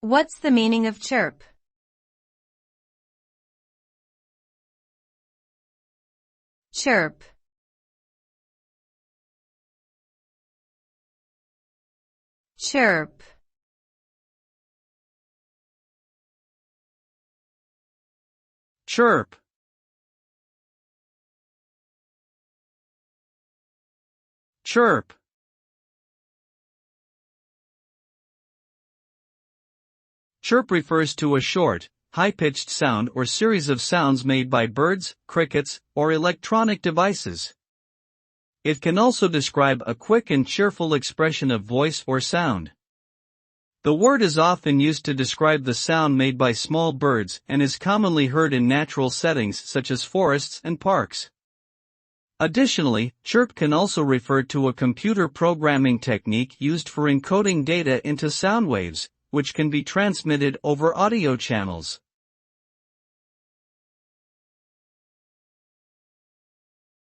What's the meaning of chirp? Chirp. Chirp. Chirp. Chirp. Chirp refers to a short, high-pitched sound or series of sounds made by birds, crickets, or electronic devices. It can also describe a quick and cheerful expression of voice or sound. The word is often used to describe the sound made by small birds and is commonly heard in natural settings such as forests and parks. Additionally, chirp can also refer to a computer programming technique used for encoding data into sound waves, which can be transmitted over audio channels.